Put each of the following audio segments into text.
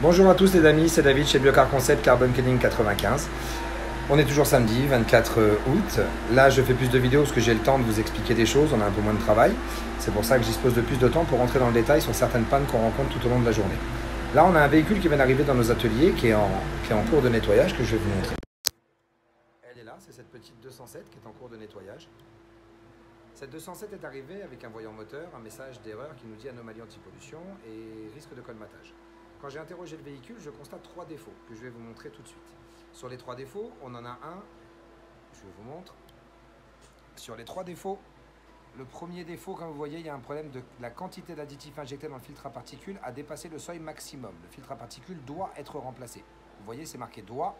Bonjour à tous les amis, c'est David chez Biocar Concept Carbon Cleaning 95. On est toujours samedi, 24 août. Là, je fais plus de vidéos parce que j'ai le temps de vous expliquer des choses, on a un peu moins de travail. C'est pour ça que je dispose de plus de temps pour rentrer dans le détail sur certaines pannes qu'on rencontre tout au long de la journée. Là, on a un véhicule qui vient d'arriver dans nos ateliers, qui est en cours de nettoyage, que je vais vous montrer. Elle est là, c'est cette petite 207 qui est en cours de nettoyage. Cette 207 est arrivée avec un voyant moteur, un message d'erreur qui nous dit anomalie anti-pollution et risque de colmatage. Quand j'ai interrogé le véhicule, je constate 3 défauts que je vais vous montrer tout de suite. Sur les 3 défauts, on en a un, je vous montre. Sur les 3 défauts, le premier défaut, comme vous voyez, il y a un problème de la quantité d'additifs injectés dans le filtre à particules a dépassé le seuil maximum. Le filtre à particules doit être remplacé. Vous voyez, c'est marqué doit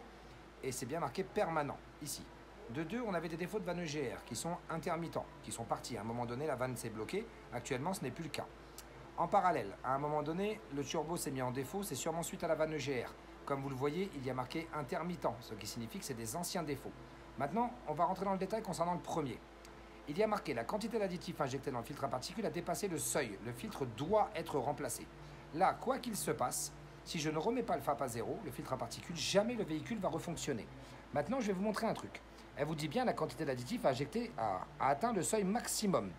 et c'est bien marqué permanent, ici. De deux, on avait des défauts de vannes EGR qui sont intermittents, qui sont partis. À un moment donné, la vanne s'est bloquée. Actuellement, ce n'est plus le cas. En parallèle, à un moment donné, le turbo s'est mis en défaut, c'est sûrement suite à la vanne EGR. Comme vous le voyez, il y a marqué intermittent, ce qui signifie que c'est des anciens défauts. Maintenant, on va rentrer dans le détail concernant le premier. Il y a marqué la quantité d'additifs injectés dans le filtre à particules a dépassé le seuil. Le filtre doit être remplacé. Là, quoi qu'il se passe, si je ne remets pas le FAP à zéro, le filtre à particules, jamais le véhicule va refonctionner. Maintenant, je vais vous montrer un truc. Elle vous dit bien la quantité d'additifs injectés a atteint le seuil maximum.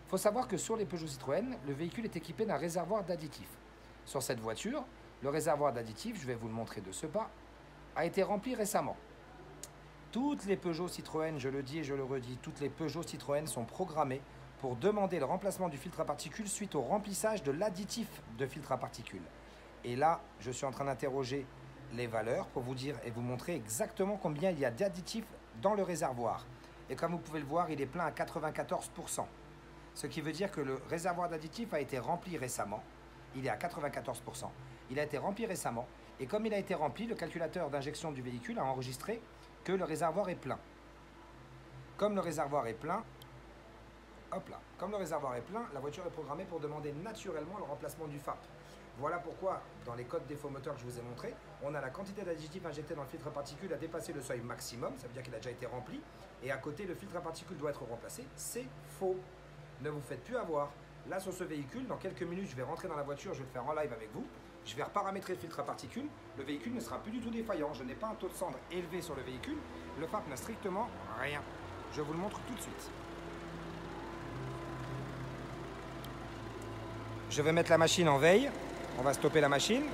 Il faut savoir que sur les Peugeot Citroën, le véhicule est équipé d'un réservoir d'additifs. Sur cette voiture, le réservoir d'additifs, je vais vous le montrer de ce pas, a été rempli récemment. Toutes les Peugeot Citroën, je le dis et je le redis, toutes les Peugeot Citroën sont programmées pour demander le remplacement du filtre à particules suite au remplissage de l'additif de filtre à particules. Et là, je suis en train d'interroger les valeurs pour vous dire et vous montrer exactement combien il y a d'additifs dans le réservoir. Et comme vous pouvez le voir, il est plein à 94%. Ce qui veut dire que le réservoir d'additifs a été rempli récemment. Il est à 94%. Il a été rempli récemment. Et comme il a été rempli, le calculateur d'injection du véhicule a enregistré que le réservoir est plein. Comme le réservoir est plein, hop là, comme le réservoir est plein, la voiture est programmée pour demander naturellement le remplacement du FAP. Voilà pourquoi, dans les codes défaut moteur que je vous ai montré, on a la quantité d'additifs injectés dans le filtre à particules a dépassé le seuil maximum, ça veut dire qu'il a déjà été rempli, et à côté, le filtre à particules doit être remplacé. C'est faux. Ne vous faites plus avoir. Là, sur ce véhicule, dans quelques minutes, je vais rentrer dans la voiture, je vais le faire en live avec vous. Je vais reparamétrer le filtre à particules. Le véhicule ne sera plus du tout défaillant. Je n'ai pas un taux de cendre élevé sur le véhicule. Le FAP n'a strictement rien. Je vous le montre tout de suite. Je vais mettre la machine en veille. On va stopper la machine.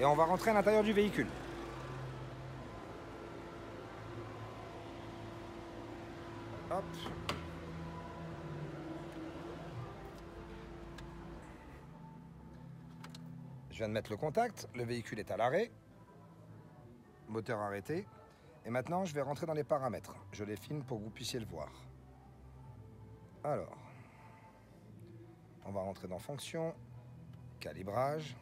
Et on va rentrer à l'intérieur du véhicule. Hop. Je viens de mettre le contact, le véhicule est à l'arrêt, moteur arrêté, et maintenant je vais rentrer dans les paramètres. Je les filme pour que vous puissiez le voir. Alors, on va rentrer dans fonction, calibrage,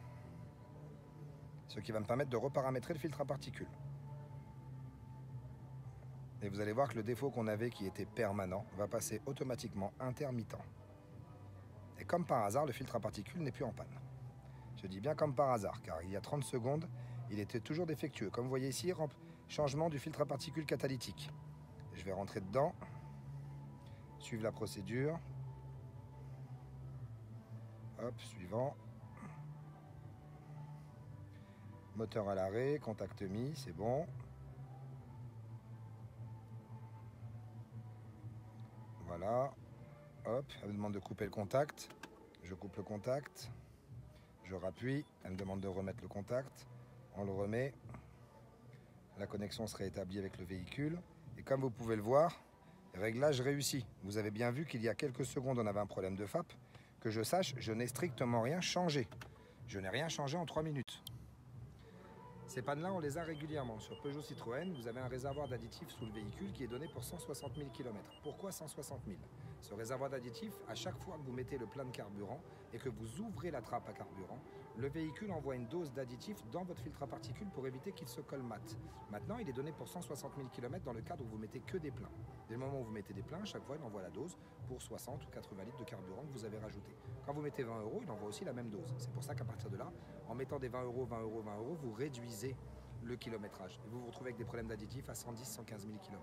ce qui va me permettre de reparamétrer le filtre à particules. Et vous allez voir que le défaut qu'on avait qui était permanent va passer automatiquement intermittent. Et comme par hasard, le filtre à particules n'est plus en panne. Je dis bien comme par hasard, car il y a 30 secondes, il était toujours défectueux. Comme vous voyez ici, changement du filtre à particules catalytique. Je vais rentrer dedans, suivre la procédure. Hop, suivant. Moteur à l'arrêt, contact mis, c'est bon. Voilà. Hop, elle me demande de couper le contact. Je coupe le contact. Je rappuie, elle me demande de remettre le contact, on le remet, la connexion sera établie avec le véhicule, et comme vous pouvez le voir, réglage réussi. Vous avez bien vu qu'il y a quelques secondes on avait un problème de FAP, que je sache, je n'ai strictement rien changé. Je n'ai rien changé en 3 minutes. Ces pannes-là, on les a régulièrement. Sur Peugeot Citroën, vous avez un réservoir d'additifs sous le véhicule qui est donné pour 160 000 km. Pourquoi 160 000? Ce réservoir d'additifs, à chaque fois que vous mettez le plein de carburant et que vous ouvrez la trappe à carburant, le véhicule envoie une dose d'additifs dans votre filtre à particules pour éviter qu'il se colmate. Maintenant, il est donné pour 160 000 km dans le cadre où vous mettez que des pleins. Dès le moment où vous mettez des pleins, chaque fois, il envoie la dose pour 60 ou 80 litres de carburant que vous avez rajouté. Quand vous mettez 20 €, il envoie aussi la même dose. C'est pour ça qu'à partir de là, en mettant des 20 €, 20 €, 20 €, vous réduisez le kilométrage. Et vous vous retrouvez avec des problèmes d'additifs à 110, 115 000 km.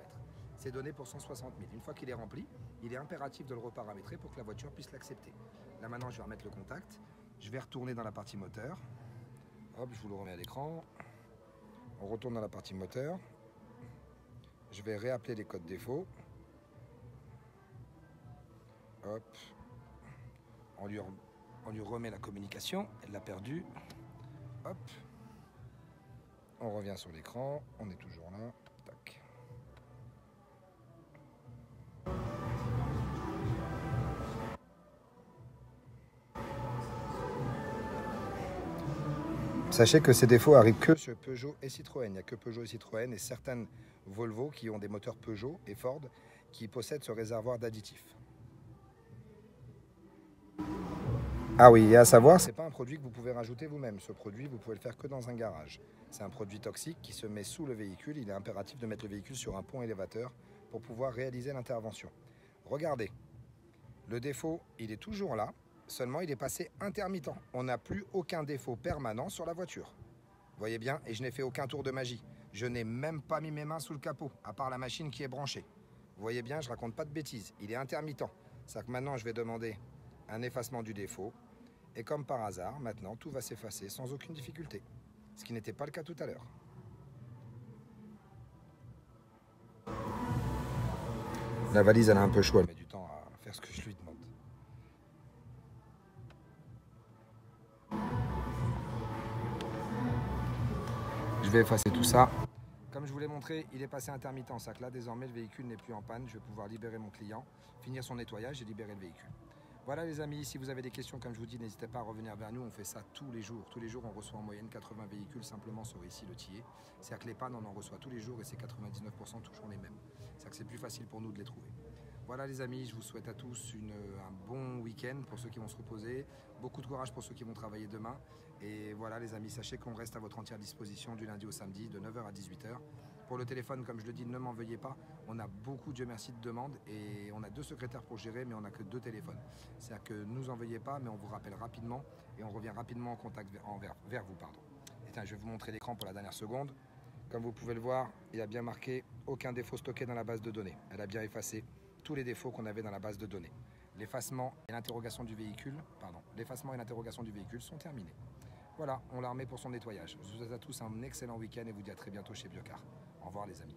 C'est donné pour 160 000. Une fois qu'il est rempli, il est impératif de le reparamétrer pour que la voiture puisse l'accepter. Là maintenant, je vais remettre le contact. Je vais retourner dans la partie moteur. Hop, je vous le remets à l'écran. On retourne dans la partie moteur. Je vais réappeler les codes défauts. Hop. On lui remet la communication. Elle l'a perdue. Hop. On revient sur l'écran. On est toujours là. Tac. Sachez que ces défauts arrivent que sur Peugeot et Citroën. Il n'y a que Peugeot et Citroën et certaines Volvo qui ont des moteurs Peugeot et Ford qui possèdent ce réservoir d'additifs. Ah oui, et à savoir, ce n'est pas un produit que vous pouvez rajouter vous-même. Ce produit, vous pouvez le faire que dans un garage. C'est un produit toxique qui se met sous le véhicule. Il est impératif de mettre le véhicule sur un pont élévateur pour pouvoir réaliser l'intervention. Regardez, le défaut, il est toujours là. Seulement, il est passé intermittent. On n'a plus aucun défaut permanent sur la voiture. Vous voyez bien, et je n'ai fait aucun tour de magie. Je n'ai même pas mis mes mains sous le capot, à part la machine qui est branchée. Vous voyez bien, je ne raconte pas de bêtises. Il est intermittent. C'est-à-dire que maintenant, je vais demander un effacement du défaut. Et comme par hasard, maintenant, tout va s'effacer sans aucune difficulté. Ce qui n'était pas le cas tout à l'heure. La valise, elle a un peu chaud. Elle met du temps à faire ce que je lui demande. Je vais effacer tout ça. Comme je vous l'ai montré, il est passé intermittent. C'est-à-dire que là, désormais, le véhicule n'est plus en panne. Je vais pouvoir libérer mon client, finir son nettoyage et libérer le véhicule. Voilà les amis, si vous avez des questions, comme je vous dis, n'hésitez pas à revenir vers nous. On fait ça tous les jours. Tous les jours, on reçoit en moyenne 80 véhicules simplement sur ici le Tillet. C'est-à-dire que les pannes, on en reçoit tous les jours et c'est 99% toujours les mêmes. C'est-à-dire que c'est plus facile pour nous de les trouver. Voilà les amis, je vous souhaite à tous un bon week-end pour ceux qui vont se reposer. Beaucoup de courage pour ceux qui vont travailler demain. Et voilà les amis, sachez qu'on reste à votre entière disposition du lundi au samedi de 9h à 18h. Pour le téléphone, comme je le dis, ne m'en veuillez pas. On a beaucoup, Dieu merci, de demandes et on a 2 secrétaires pour gérer, mais on n'a que 2 téléphones. C'est-à-dire que ne nous en veuillez pas, mais on vous rappelle rapidement et on revient rapidement en contact vers vous. Et tiens, je vais vous montrer l'écran pour la dernière seconde. Comme vous pouvez le voir, il y a bien marqué aucun défaut stocké dans la base de données. Elle a bien effacé tous les défauts qu'on avait dans la base de données. L'effacement et l'interrogation du véhicule, sont terminés. Voilà, on la remet pour son nettoyage. Je vous souhaite à tous un excellent week-end et vous dis à très bientôt chez Biocar. Au revoir les amis.